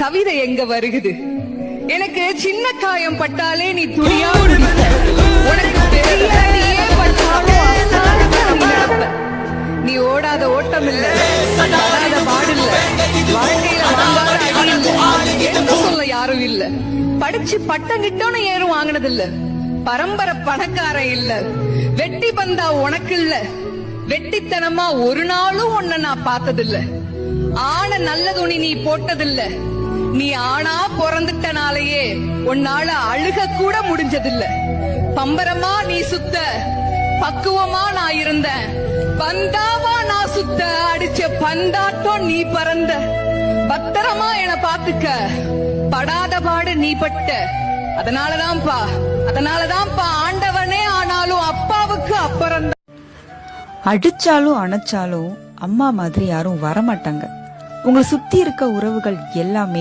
கவிதை எங்க வருகுது? எனக்கு சின்ன காயம் பட்டாலே நீ துணியா குடிப்ப. உனக்கு பெரிய அடியே பட்டாலும் அசால்ட்டா நீ நடப்ப. நீ ஓடாத ஓட்டம் இல்ல, படாத பாடில்ல, வாழ்க்கையில வாங்காத அடி இல்ல, எடுத்து சொல்ல யாரும் இல்ல, படிச்சு பட்டம் கிட்டோன்னு ஏறும் வாங்கினது இல்ல, பரம்பரை பணக்காரன் இல்ல, வெட்டி பந்தா உனக்கு இல்ல, வெட்டித்தனமா ஒரு நாளும் உன்னை நான் பார்த்ததில்ல, ஆன நல்ல துணி நீ போட்டதில்ல, நீ ஆனா பிறந்துட்டனாலேயே உன்னால அழுக கூட முடிஞ்சதில்ல, பம்பரமா நீ சுத்த, பக்குவமா நான் இருந்தேன், பந்தாவா நான் சுத்த, அடிச்ச பந்தாட்டம் நீ பறந்த, பத்திரமா என பாத்துக்க, படாத பாடு நீ பட்ட, அதனாலதான்ப்பா ஆண்டவனே ஆனாலும் அப்பாவுக்கு அப்புறம். அடிச்சாலும் அணைச்சாலும் அம்மா மாதிரி யாரும் வரமாட்டாங்க. உங்களை சுத்தி இருக்க உறவுகள் எல்லாமே